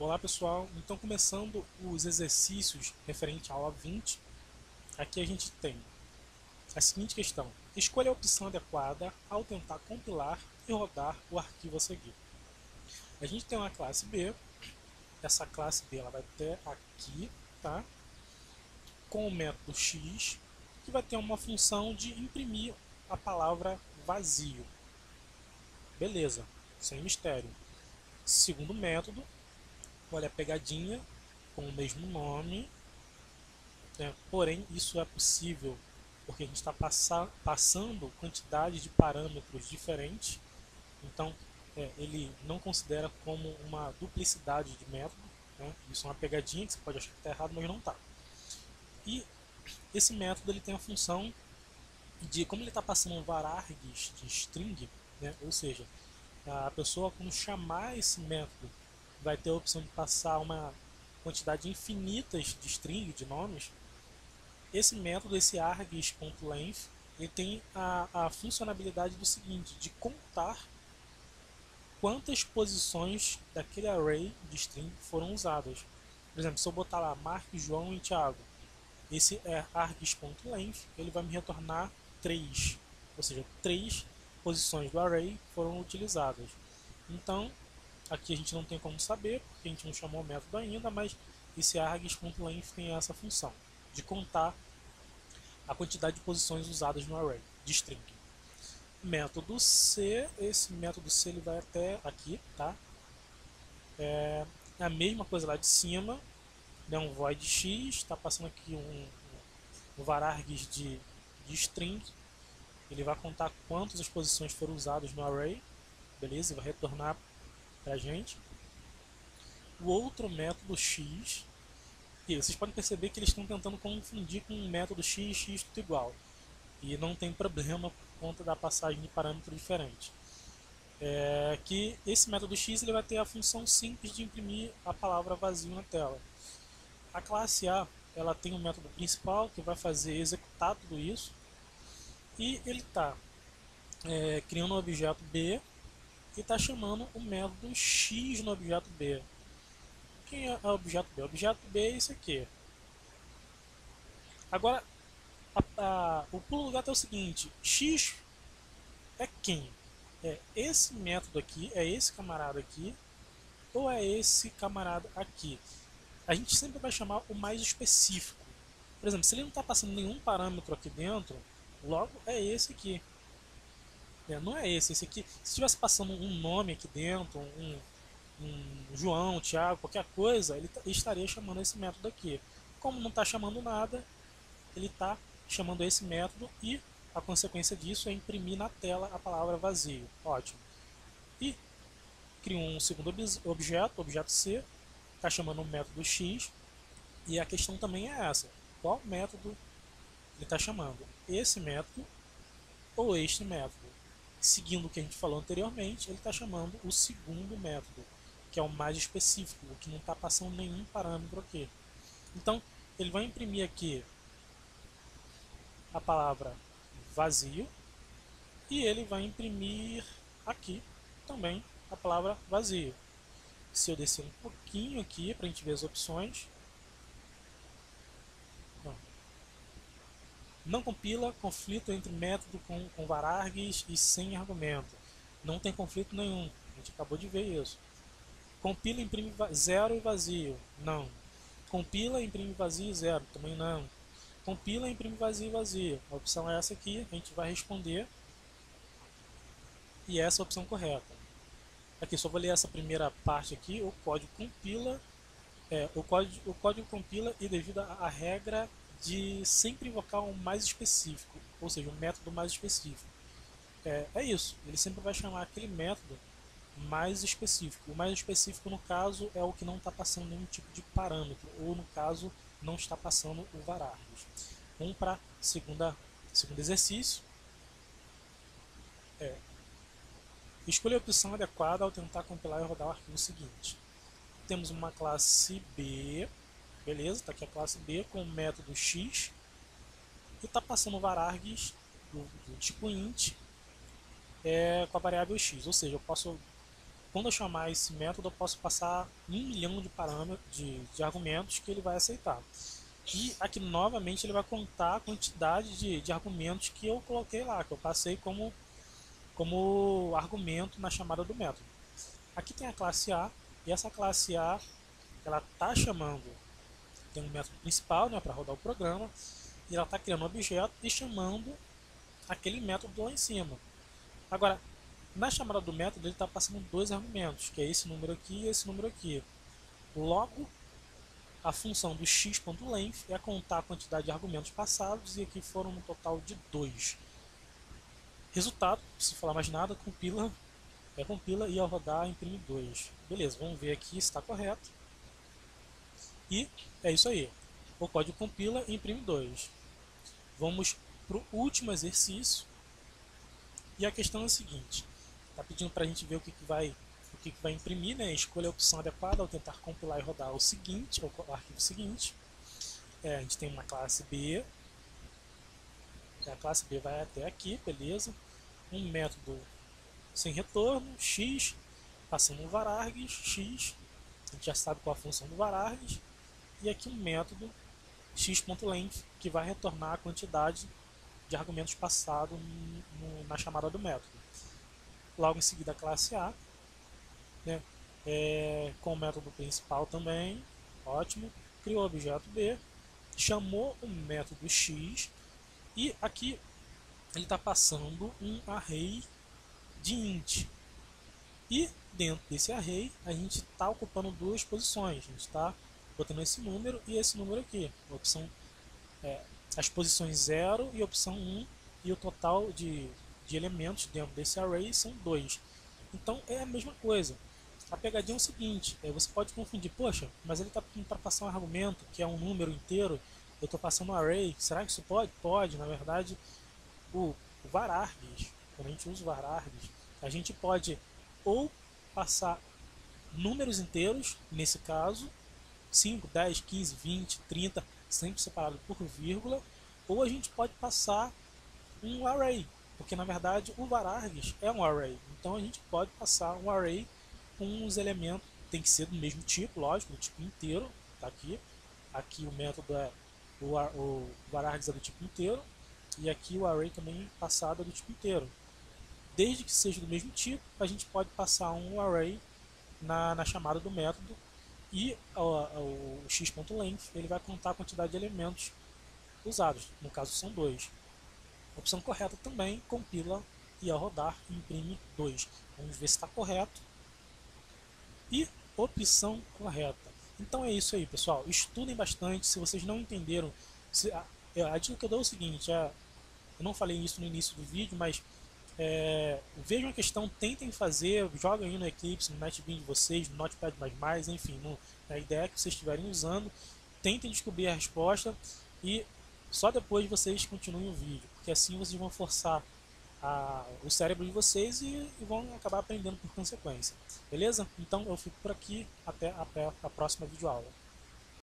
Olá pessoal, então começando os exercícios referente à aula 20, aqui a gente tem a seguinte questão: escolha a opção adequada ao tentar compilar e rodar o arquivo a seguir. A gente tem uma classe B, essa classe B ela vai ter aqui, tá? Com o método x, que vai ter uma função de imprimir a palavra vazio. Beleza, sem mistério. Segundo método, olha a pegadinha com o mesmo nome, né? Porém, isso é possível porque a gente está passando quantidade de parâmetros diferentes, então ele não considera como uma duplicidade de método, né? Isso é uma pegadinha que você pode achar que está errado, mas não está. E esse método ele tem a função de, como ele está passando um var args de string, né? Ou seja, a pessoa quando chamar esse método vai ter a opção de passar uma quantidade infinita de string, de nomes. Esse método, esse args.length, ele tem a funcionalidade do seguinte, de contar quantas posições daquele array de string foram usadas. Por exemplo, se eu botar lá Marcos, João e Thiago, esse args.length ele vai me retornar 3, ou seja, 3 posições do array foram utilizadas. Então, aqui a gente não tem como saber, porque a gente não chamou o método ainda, mas esse args.length tem essa função de contar a quantidade de posições usadas no array de string. Método C, esse método C ele vai até aqui, tá? É a mesma coisa lá de cima, né? Um void x, está passando aqui um var args de string, ele vai contar quantas as posições foram usadas no array, beleza? E vai retornar para a gente. O outro método x, e vocês podem perceber que eles estão tentando confundir com o método x tudo igual. E não tem problema por conta da passagem de parâmetro diferente. Que esse método x ele vai ter a função simples de imprimir a palavra vazio na tela. A classe A ela tem um método principal que vai fazer executar tudo isso e ele está criando um objeto B e está chamando o método x no objeto B. Quem é o objeto B? O objeto B é esse aqui. Agora, o pulo do gato é o seguinte: x é quem? É esse método aqui, é esse camarada aqui, ou é esse camarada aqui? A gente sempre vai chamar o mais específico. Por exemplo, se ele não está passando nenhum parâmetro aqui dentro, logo é esse aqui. Não é esse aqui. Se estivesse passando um nome aqui dentro, um João, Thiago, qualquer coisa, ele estaria chamando esse método aqui. Como não está chamando nada, ele está chamando esse método e a consequência disso é imprimir na tela a palavra vazio. Ótimo. E cria um segundo objeto, objeto C, está chamando o método x, e a questão também é essa: qual método ele está chamando? Esse método ou este método? Seguindo o que a gente falou anteriormente, ele está chamando o segundo método, que é o mais específico, o que não está passando nenhum parâmetro aqui. Então, ele vai imprimir aqui a palavra vazio e ele vai imprimir aqui também a palavra vazio. Se eu descer um pouquinho aqui para a gente ver as opções, não compila, conflito entre método com var args e sem argumento. Não tem conflito nenhum, a gente acabou de ver isso. Compila, imprime zero e vazio, não. Compila, imprime vazio e zero, também não. Compila, imprime vazio e vazio. A opção é essa aqui, a gente vai responder e essa é a opção correta. Aqui, só vou ler essa primeira parte aqui, o código compila, o código compila e devido à regra de sempre invocar um mais específico, ou seja, um método mais específico. É isso, ele sempre vai chamar aquele método mais específico. O mais específico, no caso, é o que não está passando nenhum tipo de parâmetro, ou no caso, não está passando o var args. Vamos para o segundo exercício. Escolha a opção adequada ao tentar compilar e rodar o arquivo seguinte. Temos uma classe B, beleza? Está aqui a classe B com o método x e está passando var args do tipo int com a variável x, ou seja, eu posso quando eu chamar esse método, eu posso passar 1 milhão de parâmetros, de argumentos que ele vai aceitar. E aqui novamente ele vai contar a quantidade de argumentos que eu coloquei lá, que eu passei como argumento na chamada do método. Aqui tem a classe A, e essa classe A ela está chamando, tem um método principal, né, para rodar o programa, e ela está criando um objeto e chamando aquele método lá em cima. Agora, na chamada do método ele está passando dois argumentos, que é esse número aqui e esse número aqui. Logo, a função do x.length é contar a quantidade de argumentos passados, e aqui foram um total de 2. Resultado, não preciso falar mais nada, compila e ao rodar imprime 2. Beleza, vamos ver aqui se está correto. E é isso aí. O código compila e imprime 2. Vamos para o último exercício. E a questão é a seguinte. Está pedindo para a gente ver o que vai imprimir, né? Escolha a opção adequada ao tentar compilar e rodar o seguinte, o arquivo seguinte. A gente tem uma classe B. A classe B vai até aqui, beleza. Um método sem retorno, x, passando um varargs, x. A gente já sabe qual a função do varargs. E aqui um método x.length, que vai retornar a quantidade de argumentos passados na chamada do método. Logo em seguida a classe A, né, com o método principal também, ótimo, criou o objeto B, chamou o método x, e aqui ele está passando um array de int. E dentro desse array a gente está ocupando duas posições, a gente está botando esse número e esse número aqui, a opção, as posições 0 e opção 1, e o total de elementos dentro desse array são 2. Então é a mesma coisa. A pegadinha é o seguinte, você pode confundir, poxa, mas ele está pedindo para passar um argumento que é um número inteiro, eu estou passando um array, será que isso pode? Pode, na verdade, o varargs, quando a gente usa o varargs, a gente pode ou passar números inteiros, nesse caso, 5, 10, 15, 20, 30, sempre separado por vírgula, ou a gente pode passar um array, porque na verdade o varargs é um array, então a gente pode passar um array com os elementos, tem que ser do mesmo tipo, lógico, do tipo inteiro, tá aqui o método o varargs é do tipo inteiro, e aqui o array também passado é do tipo inteiro. Desde que seja do mesmo tipo, a gente pode passar um array na chamada do método, e o x.length ele vai contar a quantidade de elementos usados, no caso são 2. A opção correta também, compila e ao rodar imprime 2. Vamos ver se está correto. E opção correta. Então é isso aí, pessoal. Estudem bastante. Se vocês não entenderam, a dica que eu dou é o seguinte, eu não falei isso no início do vídeo, mas vejam a questão, tentem fazer, joguem aí no Eclipse, no NetBeans de vocês, no Notepad++, enfim, na ideia que vocês estiverem usando, tentem descobrir a resposta e só depois vocês continuem o vídeo, porque assim vocês vão forçar o cérebro de vocês e vão acabar aprendendo por consequência. Beleza? Então eu fico por aqui, até a próxima videoaula.